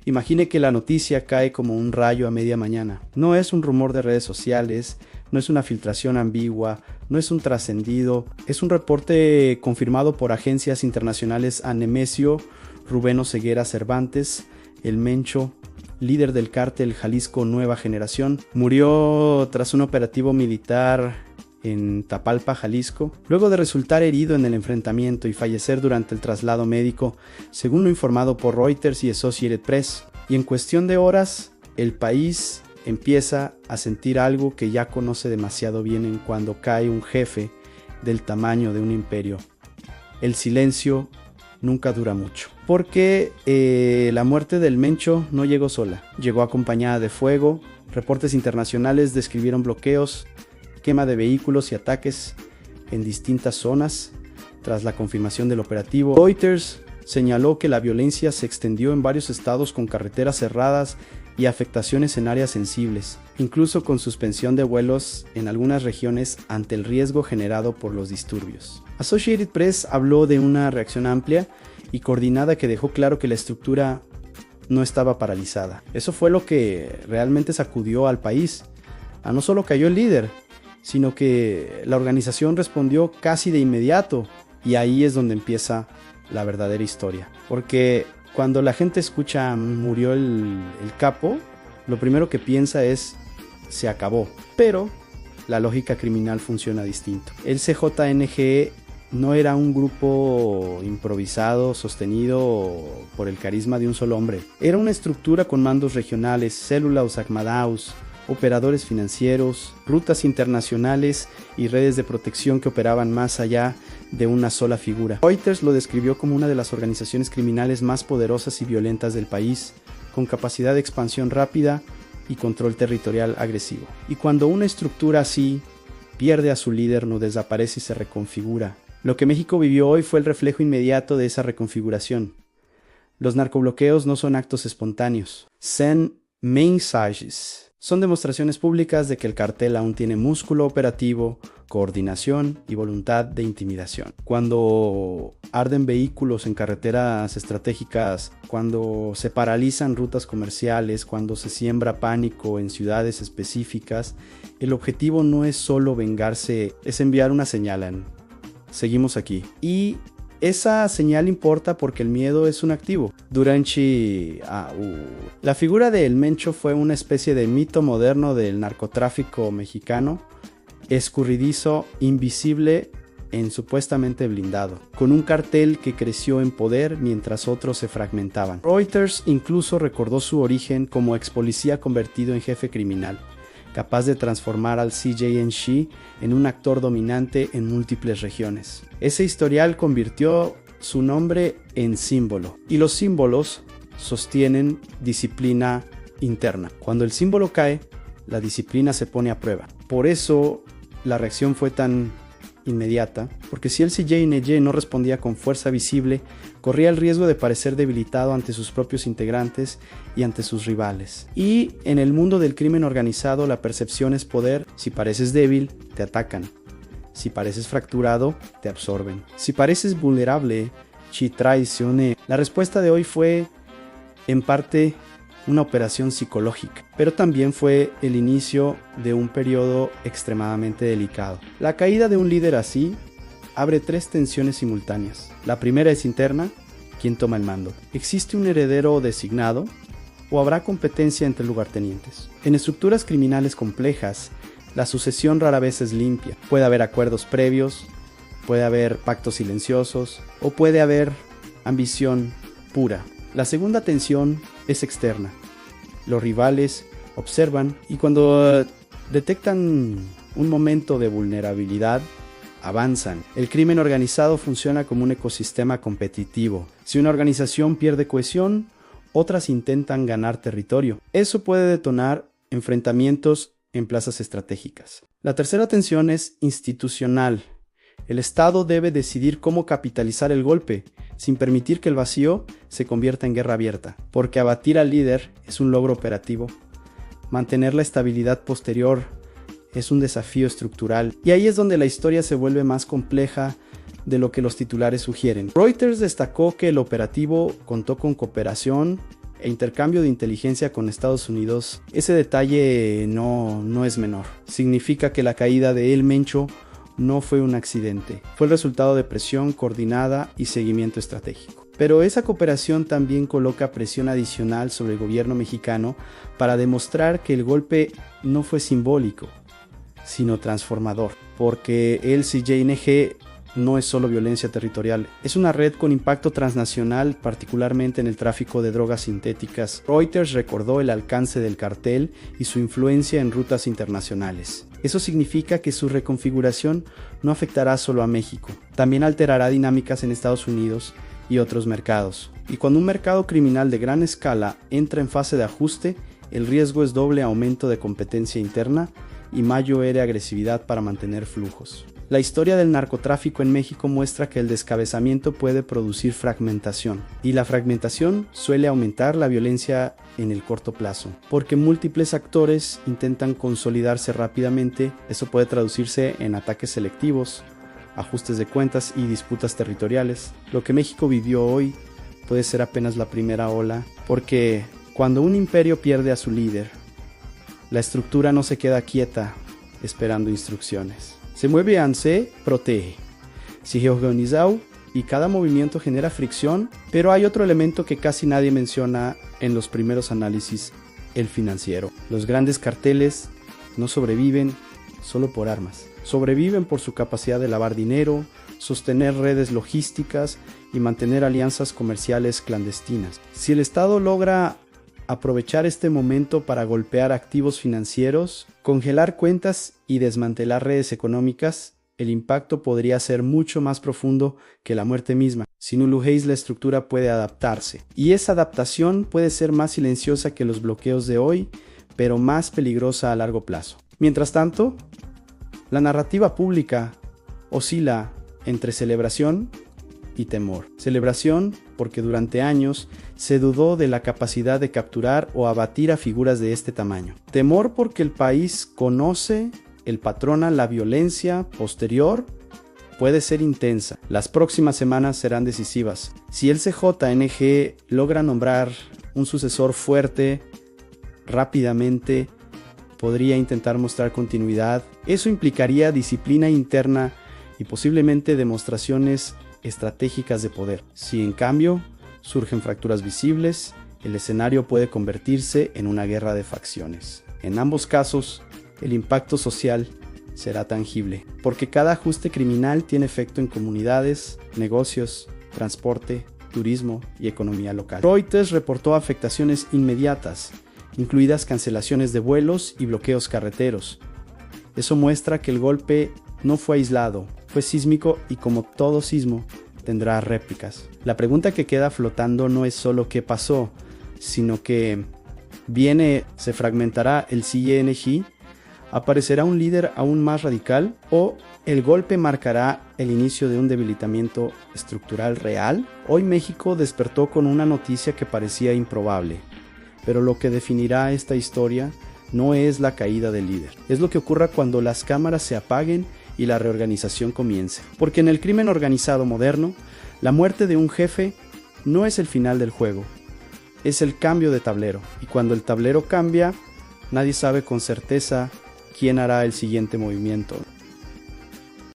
Imagine que la noticia cae como un rayo a media mañana. No es un rumor de redes sociales, no es una filtración ambigua, no es un trascendido, es un reporte confirmado por agencias internacionales a Nemesio Rubeno Ceguera Cervantes, el Mencho, líder del cártel Jalisco Nueva Generación. Murió tras un operativo militar en Tapalpa, Jalisco, luego de resultar herido en el enfrentamiento y fallecer durante el traslado médico, según lo informado por Reuters y Associated Press. Y en cuestión de horas, el país empieza a sentir algo que ya conoce demasiado bien en cuando cae un jefe del tamaño de un imperio. El silencio nunca dura mucho, porque la muerte del Mencho no llegó sola, llegó acompañada de fuego. Reportes internacionales describieron bloqueos, quema de vehículos y ataques en distintas zonas. Tras la confirmación del operativo, Reuters señaló que la violencia se extendió en varios estados con carreteras cerradas y afectaciones en áreas sensibles, incluso con suspensión de vuelos en algunas regiones ante el riesgo generado por los disturbios. Associated Press habló de una reacción amplia y coordinada que dejó claro que la estructura no estaba paralizada. Eso fue lo que realmente sacudió al país. No solo cayó el líder, sino que la organización respondió casi de inmediato, y ahí es donde empieza la verdadera historia. Porque cuando la gente escucha murió el capo, lo primero que piensa es se acabó. Pero la lógica criminal funciona distinto. El CJNG no era un grupo improvisado, sostenido por el carisma de un solo hombre. Era una estructura con mandos regionales, células Agmadaus, operadores financieros, rutas internacionales y redes de protección que operaban más allá de una sola figura. Reuters lo describió como una de las organizaciones criminales más poderosas y violentas del país, con capacidad de expansión rápida y control territorial agresivo. Y cuando una estructura así pierde a su líder, no desaparece y se reconfigura. Lo que México vivió hoy fue el reflejo inmediato de esa reconfiguración. Los narcobloqueos no son actos espontáneos, son mensajes. Son demostraciones públicas de que el cartel aún tiene músculo operativo, coordinación y voluntad de intimidación. Cuando arden vehículos en carreteras estratégicas, cuando se paralizan rutas comerciales, cuando se siembra pánico en ciudades específicas, el objetivo no es solo vengarse, es enviar una señal. Seguimos aquí. Y esa señal importa porque el miedo es un activo. La figura de El Mencho fue una especie de mito moderno del narcotráfico mexicano, escurridizo, invisible supuestamente blindado, con un cartel que creció en poder mientras otros se fragmentaban. Reuters incluso recordó su origen como ex policía convertido en jefe criminal, capaz de transformar al CJNG en un actor dominante en múltiples regiones. Ese historial convirtió su nombre en símbolo, y los símbolos sostienen disciplina interna. Cuando el símbolo cae, la disciplina se pone a prueba. Por eso la reacción fue tan inmediata, porque si el CJNG no respondía con fuerza visible, corría el riesgo de parecer debilitado ante sus propios integrantes y ante sus rivales. Y en el mundo del crimen organizado, la percepción es poder. Si pareces débil, te atacan. Si pareces fracturado, te absorben. Si pareces vulnerable, ci traicione. La respuesta de hoy fue, en parte, una operación psicológica, pero también fue el inicio de un periodo extremadamente delicado. La caída de un líder así abre tres tensiones simultáneas. La primera es interna: ¿quién toma el mando? ¿Existe un heredero designado o habrá competencia entre lugartenientes? En estructuras criminales complejas, la sucesión rara vez es limpia. Puede haber acuerdos previos, puede haber pactos silenciosos o puede haber ambición pura. La segunda tensión es externa. Los rivales observan y cuando detectan un momento de vulnerabilidad, avanzan. El crimen organizado funciona como un ecosistema competitivo. Si una organización pierde cohesión, otras intentan ganar territorio. Eso puede detonar enfrentamientos en plazas estratégicas. La tercera tensión es institucional. El Estado debe decidir cómo capitalizar el golpe, sin permitir que el vacío se convierta en guerra abierta, porque abatir al líder es un logro operativo. Mantener la estabilidad posterior es un desafío estructural, y ahí es donde la historia se vuelve más compleja de lo que los titulares sugieren. Reuters destacó que el operativo contó con cooperación e intercambio de inteligencia con Estados Unidos, ese detalle no es menor. Significa que la caída de El Mencho no fue un accidente, fue el resultado de presión coordinada y seguimiento estratégico. Pero esa cooperación también coloca presión adicional sobre el gobierno mexicano para demostrar que el golpe no fue simbólico, sino transformador, porque el CYNG no es solo violencia territorial, es una red con impacto transnacional, particularmente en el tráfico de drogas sintéticas. Reuters recordó el alcance del cartel y su influencia en rutas internacionales. Eso significa que su reconfiguración no afectará solo a México, también alterará dinámicas en Estados Unidos y otros mercados. Y cuando un mercado criminal de gran escala entra en fase de ajuste, el riesgo es doble aumento de competencia interna y mayor agresividad para mantener flujos. La historia del narcotráfico en México muestra que el descabezamiento puede producir fragmentación, y la fragmentación suele aumentar la violencia en el corto plazo, porque múltiples actores intentan consolidarse rápidamente. Eso puede traducirse en ataques selectivos, ajustes de cuentas y disputas territoriales. Lo que México vivió hoy puede ser apenas la primera ola, porque cuando un imperio pierde a su líder, la estructura no se queda quieta esperando instrucciones. Se mueve anse, protege. Sigue organizado y cada movimiento genera fricción, pero hay otro elemento que casi nadie menciona en los primeros análisis, el financiero. Los grandes carteles no sobreviven solo por armas. Sobreviven por su capacidad de lavar dinero, sostener redes logísticas y mantener alianzas comerciales clandestinas. Si el Estado logra aprovechar este momento para golpear activos financieros, congelar cuentas y desmantelar redes económicas, el impacto podría ser mucho más profundo que la muerte misma. Sin Uluheis la estructura puede adaptarse, y esa adaptación puede ser más silenciosa que los bloqueos de hoy, pero más peligrosa a largo plazo. Mientras tanto, la narrativa pública oscila entre celebración y temor. Celebración porque durante años se dudó de la capacidad de capturar o abatir a figuras de este tamaño. Temor porque el país conoce el patrón a la violencia posterior puede ser intensa. Las próximas semanas serán decisivas. Si el CJNG logra nombrar un sucesor fuerte rápidamente, podría intentar mostrar continuidad. Eso implicaría disciplina interna y posiblemente demostraciones estratégicas de poder. Si en cambio surgen fracturas visibles, el escenario puede convertirse en una guerra de facciones. En ambos casos, el impacto social será tangible, porque cada ajuste criminal tiene efecto en comunidades, negocios, transporte, turismo y economía local. Reuters reportó afectaciones inmediatas, incluidas cancelaciones de vuelos y bloqueos carreteros. Eso muestra que el golpe no fue aislado, fue sísmico y como todo sismo, tendrá réplicas. La pregunta que queda flotando no es solo qué pasó, sino que se fragmentará el CYNG, aparecerá un líder aún más radical o el golpe marcará el inicio de un debilitamiento estructural real. Hoy México despertó con una noticia que parecía improbable, pero lo que definirá esta historia no es la caída del líder, es lo que ocurra cuando las cámaras se apaguen y la reorganización comience. Porque en el crimen organizado moderno, la muerte de un jefe no es el final del juego, es el cambio de tablero. Y cuando el tablero cambia, nadie sabe con certeza quién hará el siguiente movimiento.